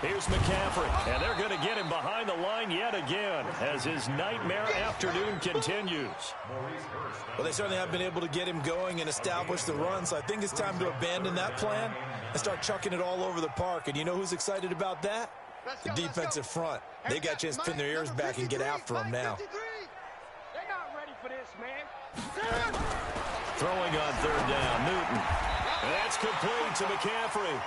Here's McCaffrey, and they're going to get him behind the line yet again as his nightmare afternoon continues. Well, they certainly have been able to get him going and establish the run, so I think it's time to abandon that plan and start chucking it all over the park. And you know who's excited about that? The defensive front. They got a chance to pin their ears back and get after him now. They're not ready for this, man. Throwing on third down, Newton. And that's complete to McCaffrey.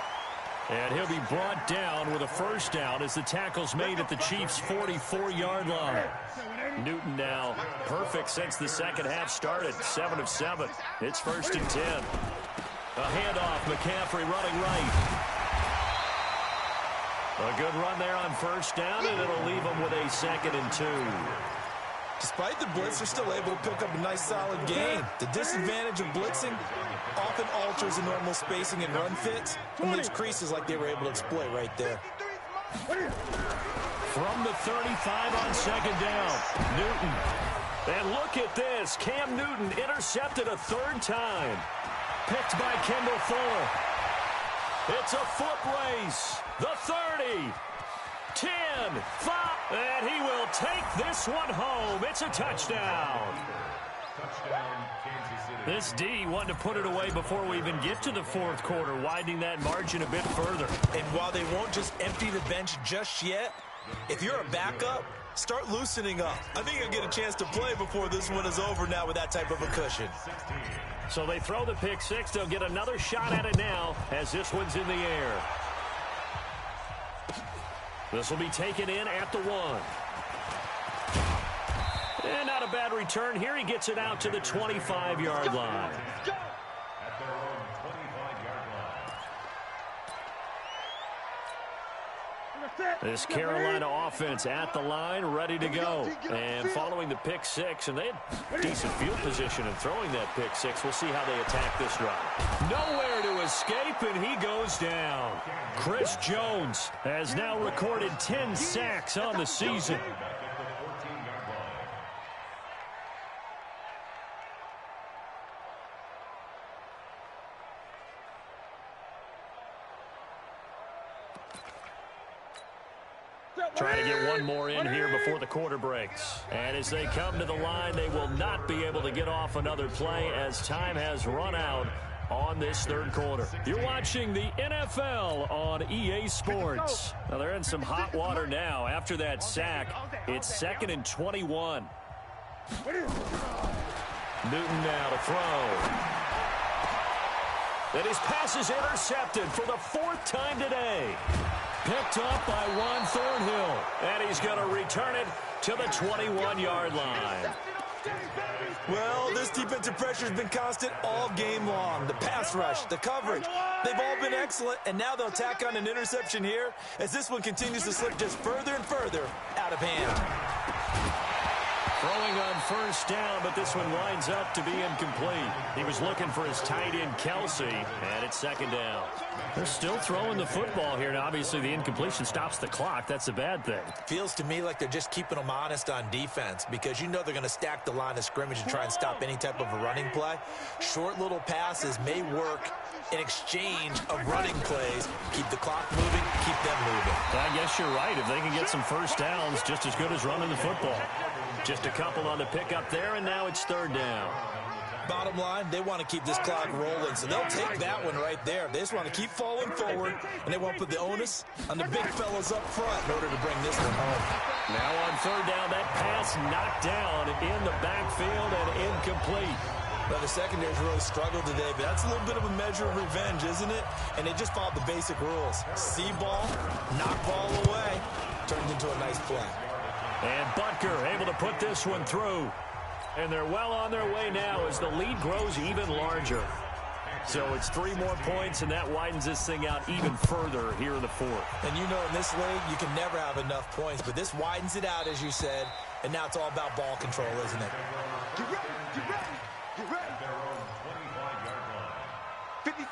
And he'll be brought down with a first down as the tackle's made at the Chiefs' 44-yard line. Newton now perfect since the second half started, 7 of 7. It's 1st and 10. A handoff, McCaffrey running right. A good run there on first down, and it'll leave him with a 2nd and 2. Despite the blitz, they're still able to pick up a nice solid gain. The disadvantage of blitzing often alters the normal spacing and run fits and leaves creases like they were able to exploit right there. From the 35 on 2nd down, Newton. And look at this. Cam Newton intercepted a 3rd time. Picked by Kendall Fuller. It's a foot race. The 30. 10, 5, and he will take this one home. It's a touchdown. This D wanted to put it away before we even get to the 4th quarter, widening that margin a bit further. And while they won't just empty the bench just yet, if you're a backup, start loosening up. I think you'll get a chance to play before this one is over now with that type of a cushion. So they throw the pick six. They'll get another shot at it now as this one's in the air. This will be taken in at the 1. And not a bad return here. He gets it out to the 25-yard line. This Carolina offense at the line, ready to go. And following the pick six, and they had decent field position in throwing that pick six. We'll see how they attack this drive. Nowhere to escape, and he goes down. Chris Jones has now recorded 10 sacks on the season. Trying to get one more in here before the quarter breaks. And as they come to the line, they will not be able to get off another play as time has run out on this 3rd quarter. You're watching the NFL on EA Sports. Now they're in some hot water now. After that sack, it's 2nd and 21. Newton now to throw. And his pass is intercepted for the 4th time today. Picked up by Juan Thornhill. And he's going to return it to the 21-yard line. Well, this defensive pressure has been constant all game long. The pass rush, the coverage, they've all been excellent. And now they'll tack on an interception here as this one continues to slip just further and further out of hand. Throwing on first down, but this one winds up to be incomplete. He was looking for his tight end, Kelsey, and it's 2nd down. They're still throwing the football here, and obviously the incompletion stops the clock. That's a bad thing. Feels to me like they're just keeping them honest on defense because you know they're going to stack the line of scrimmage and try and stop any type of a running play. Short little passes may work in exchange of running plays. Keep the clock moving, keep them moving. I guess you're right. If they can get some first downs, just as good as running the football. Just a couple on the pickup there, and now it's 3rd down. Bottom line, they want to keep this clock rolling, so they'll take that one right there. They just want to keep falling forward, and they won't put the onus on the big fellas up front in order to bring this one home. Now on 3rd down, that pass knocked down in the backfield and incomplete. Well, the secondary's really struggled today, but that's a little bit of a measure of revenge, isn't it? And they just followed the basic rules. See ball, knock ball away, turns into a nice play. And Butker able to put this one through. And they're well on their way now as the lead grows even larger. So it's 3 more points, and that widens this thing out even further here in the 4th. And you know in this league, you can never have enough points, but this widens it out, as you said, and now it's all about ball control, isn't it? Get ready, get ready, get ready.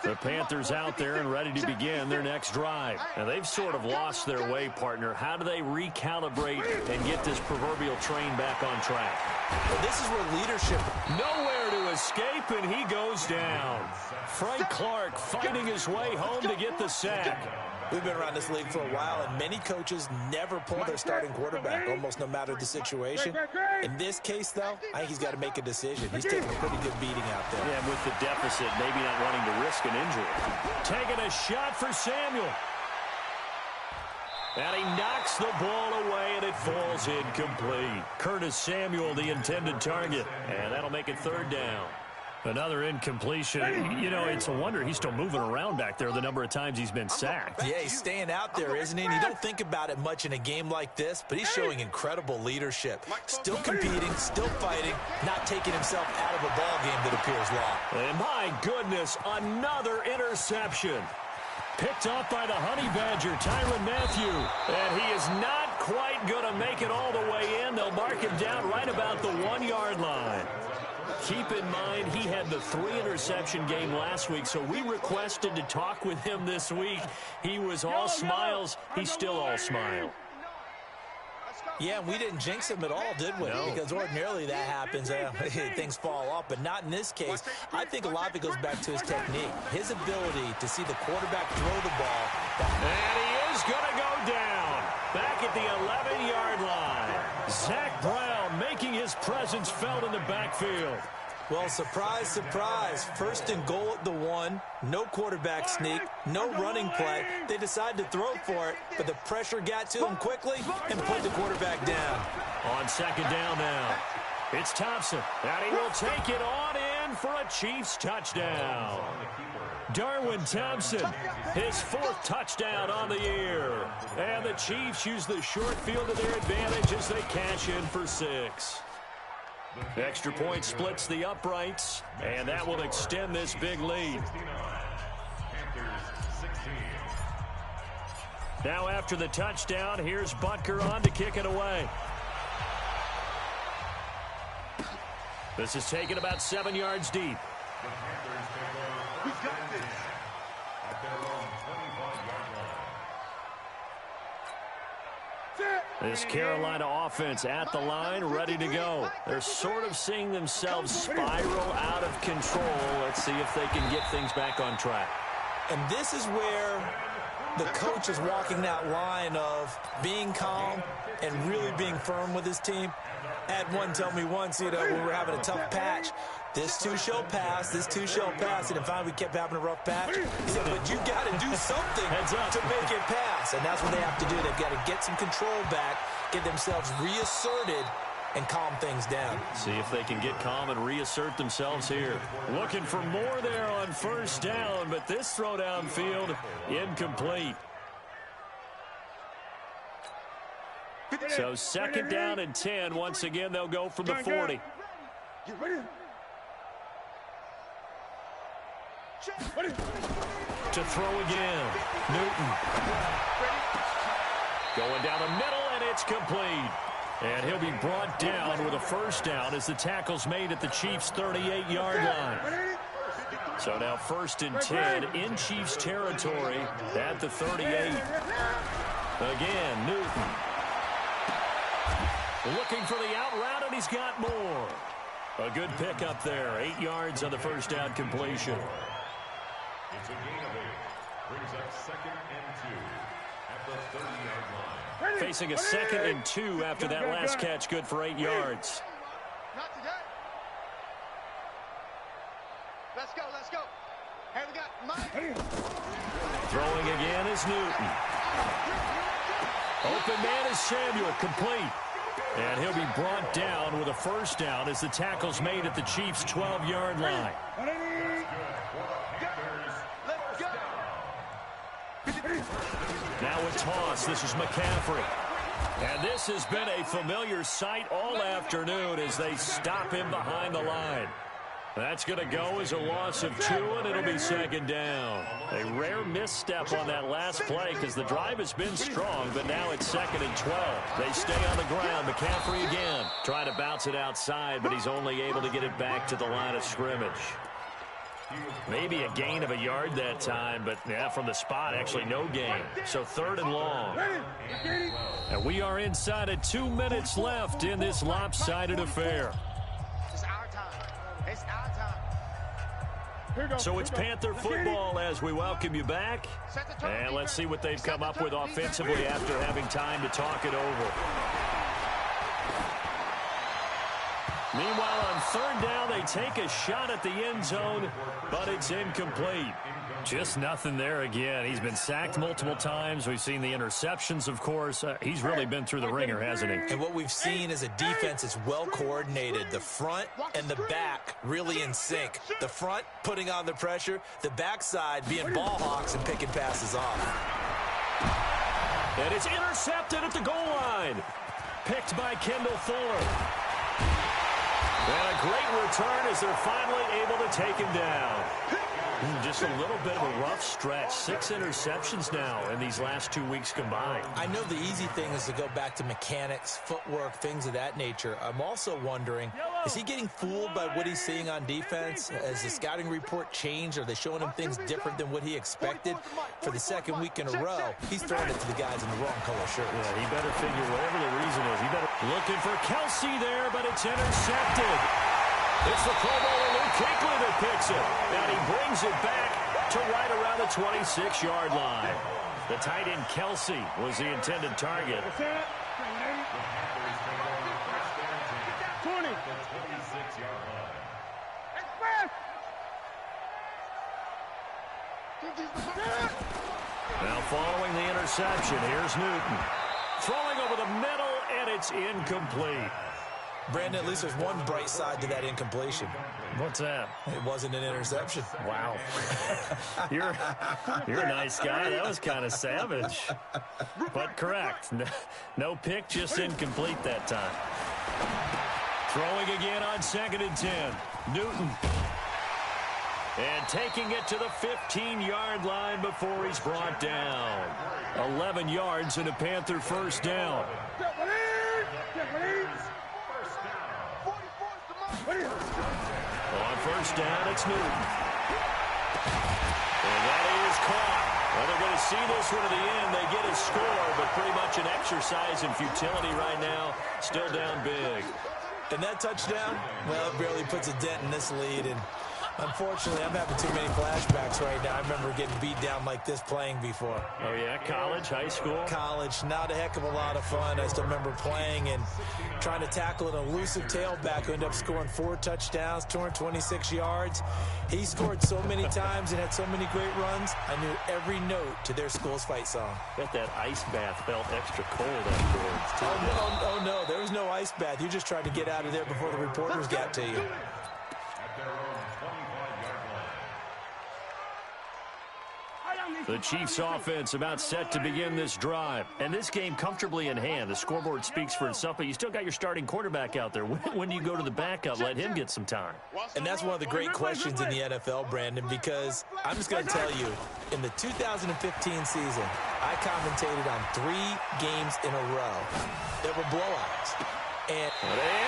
The Panthers out there and ready to begin their next drive. Now, they've sort of lost their way, partner. How do they recalibrate and get this proverbial train back on track? Well, this is where leadership... Nowhere to escape, and he goes down. Frank Clark fighting his way home to get the sack. We've been around this league for a while, and many coaches never pull their starting quarterback, almost no matter the situation. In this case, though, I think he's got to make a decision. He's taking a pretty good beating out there. Yeah, with the deficit, maybe not wanting to risk an injury. Taking a shot for Samuel. And he knocks the ball away, and it falls incomplete. Curtis Samuel, the intended target. And that'll make it 3rd down. Another incompletion. You know, it's a wonder he's still moving around back there the number of times he's been sacked. Yeah, he's staying out there, isn't he? And you don't think about it much in a game like this, but he's showing incredible leadership. Still competing, still fighting, not taking himself out of a ball game that appears long. And my goodness, another interception. Picked off by the Honey Badger, Tyrann Mathieu. And he is not quite going to make it all the way in. They'll mark him down right about the 1-yard line. Keep in mind, he had the 3-interception game last week, so we requested to talk with him this week. He was all smiles. He's still all smile. Yeah, we didn't jinx him at all, did we? No. Because ordinarily that happens. Things fall off, but not in this case. I think a lot of it goes back to his technique, his ability to see the quarterback throw the ball. And he is going to go down back at the 11-yard line. Zach Brown making his presence felt in the backfield. Well, surprise, surprise. 1st and goal at the 1. No quarterback sneak. No running play. They decide to throw for it, but the pressure got to him quickly and put the quarterback down. On 2nd down now. It's Thompson. And he will take it on in for a Chiefs touchdown. Darwin Thompson, his 4th touchdown on the year. And the Chiefs use the short field to their advantage as they cash in for 6. Extra point splits the uprights, and that will extend this big lead. Now after the touchdown, here's Butker on to kick it away. This is taken about 7 yards deep. We got this. At their own 25-yard line. This Carolina offense at the line, ready to go. They're sort of seeing themselves spiral out of control. Let's see if they can get things back on track. And this is where the coach is walking that line of being calm and really being firm with his team. I had one tell me once, you know, when we were having a tough patch, this too shall pass, this too shall pass. And finally we kept having a rough patch. He said, but you got to do something to make it pass. And that's what they have to do. They've got to get some control back, get themselves reasserted, and calm things down. See if they can get calm and reassert themselves here. Looking for more there on 1st down, but this throw downfield, incomplete. So 2nd down and 10. Once again, they'll go from the 40. To throw again. Newton. Going down the middle, and it's complete. And he'll be brought down with a 1st down as the tackle's made at the Chiefs' 38-yard line. So now 1st and 10 in Chiefs territory at the 38. Again, Newton. Looking for the out route, and he's got more. A good pickup there. 8 yards on the 1st down completion. It's a gain of 8. Brings up 2nd and 2 at the 30-yard line. Facing a 2nd and 2 after that last catch, good for 8 yards. Not today. Let's go, let's go. Hey, we got Mike. Throwing again is Newton. Open man is Samuel, complete. And he'll be brought down with a 1st down as the tackle's made at the Chiefs' 12-yard line. Now a toss. This is McCaffrey. And this has been a familiar sight all afternoon as they stop him behind the line. That's going to go as a loss of 2, and it'll be 2nd down. A rare misstep on that last play because the drive has been strong, but now it's 2nd and 12. They stay on the ground. McCaffrey again trying to bounce it outside, but he's only able to get it back to the line of scrimmage. Maybe a gain of a yard that time, but yeah, from the spot, actually no gain. So 3rd and long. And we are inside of 2 minutes left in this lopsided affair. It's our time. It's our time. So it's Panther football as we welcome you back. And let's see what they've come up with offensively after having time to talk it over. Meanwhile, on third down, they take a shot at the end zone, but it's incomplete. Just nothing there again. He's been sacked multiple times. We've seen the interceptions, of course. He's really been through the ringer, hasn't he? And what we've seen is a defense that's well coordinated. The front and the back really in sync. The front putting on the pressure, the backside being ball hawks and picking passes off. And it's intercepted at the goal line. Picked by Kendall Fuller. And a great return as they're finally able to take him down. Just a little bit of a rough stretch. 6 interceptions now in these last 2 weeks combined. I know the easy thing is to go back to mechanics, footwork, things of that nature. I'm also wondering, is he getting fooled by what he's seeing on defense? Has the scouting report changed? Are they showing him things different than what he expected? For the second week in a row, he's throwing it to the guys in the wrong color shirts. Yeah, he better figure whatever the reason is. He better looking for Kelsey there, but it's intercepted. It's the Pro Bowler Luke Kuechly that picks it. And he brings it back to right around the 26-yard line. The tight end Kelsey was the intended target. 20. 26-yard line. Now following the interception, here's Newton. Throwing over the middle, and it's incomplete. Brandon, at least there's one bright side to that incompletion. What's that? It wasn't an interception. Wow. You're a nice guy. That was kind of savage. But correct. No pick, just incomplete that time. Throwing again on 2nd and 10. Newton. And taking it to the 15-yard line before he's brought down. 11 yards and a Panther first down. On first down, it's Newton. And that is caught. Well, they're going to see this one to the end. They get a score, but pretty much an exercise in futility right now. Still down big. And that touchdown, well, it barely puts a dent in this lead. And unfortunately, I'm having too many flashbacks right now. I remember getting beat down like this playing before. Oh, yeah? College, high school? College, not a heck of a lot of fun. I still remember playing and trying to tackle an elusive tailback who ended up scoring 4 touchdowns, 226 yards. He scored so many times and had so many great runs, I knew every note to their school's fight song. Bet that ice bath felt extra cold afterwards, too. Oh, no, there was no ice bath. You just tried to get out of there before the reporters got to you. The Chiefs offense about set to begin this drive. And this game comfortably in hand. The scoreboard speaks for itself, but you still got your starting quarterback out there. When do you go to the backup? Let him get some time. And that's one of the great questions in the NFL, Brandon, because I'm just going to tell you, in the 2015 season, I commentated on 3 games in a row that were blowouts. And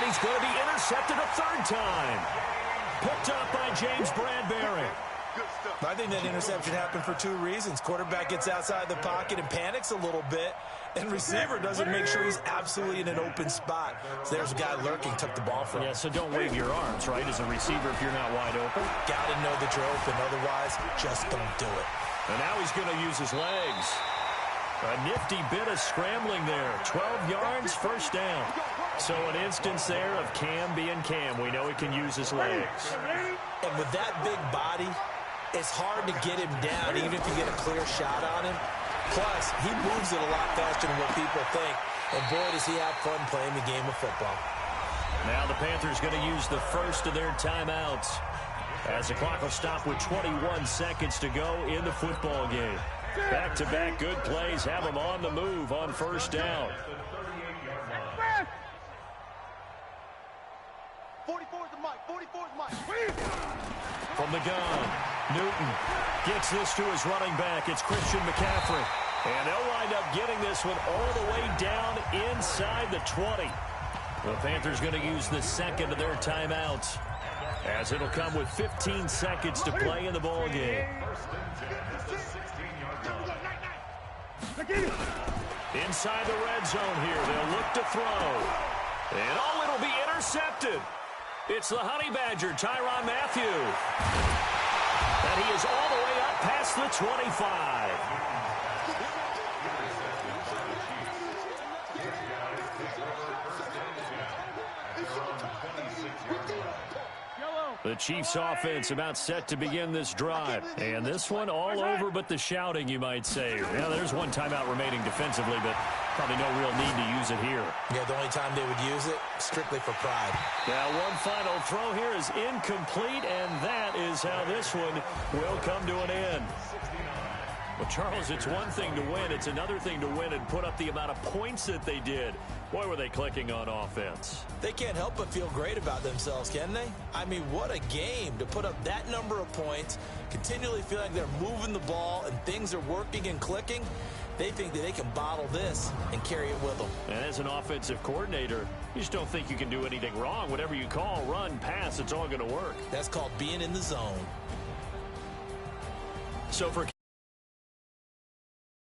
he's going to be intercepted a 3rd time. Picked up by James Bradbury. I think that interception happened for 2 reasons. Quarterback gets outside the pocket and panics a little bit, and receiver doesn't make sure he's absolutely in an open spot. So there's a guy lurking, took the ball from him. Yeah, so don't wave your arms, right, as a receiver if you're not wide open. Got to know that you're open, otherwise just don't do it. And now he's going to use his legs. A nifty bit of scrambling there. 12 yards, first down. So an instance there of Cam being Cam. We know he can use his legs. And with that big body, it's hard to get him down, even if you get a clear shot on him. Plus, he moves it a lot faster than what people think. And boy, does he have fun playing the game of football. Now the Panthers going to use the first of their timeouts as the clock will stop with 21 seconds to go in the football game. Back-to-back good plays have them on the move on first down. 44's the mic. 44's mic. From the gun, Newton gets this to his running back. It's Christian McCaffrey. And they'll wind up getting this one all the way down inside the 20. The Panthers going to use the second of their timeouts, as it'll come with 15 seconds to play in the ball game. Inside the red zone here, they'll look to throw. And it'll be intercepted. It's the Honey Badger, Tyrann Mathieu. And he is all the way up past the 25. The Chiefs offense about set to begin this drive. And this one all over but the shouting, you might say. Now, there's one timeout remaining defensively, but probably no real need to use it here. Yeah, the only time they would use it, strictly for pride. Now, one final throw here is incomplete, and that is how this one will come to an end. Well, Charles, it's one thing to win. It's another thing to win and put up the amount of points that they did. Boy, were they clicking on offense. They can't help but feel great about themselves, can they? I mean, what a game to put up that number of points, continually feel like they're moving the ball and things are working and clicking. They think that they can bottle this and carry it with them. And as an offensive coordinator, you just don't think you can do anything wrong. Whatever you call, run, pass, it's all going to work. That's called being in the zone. So for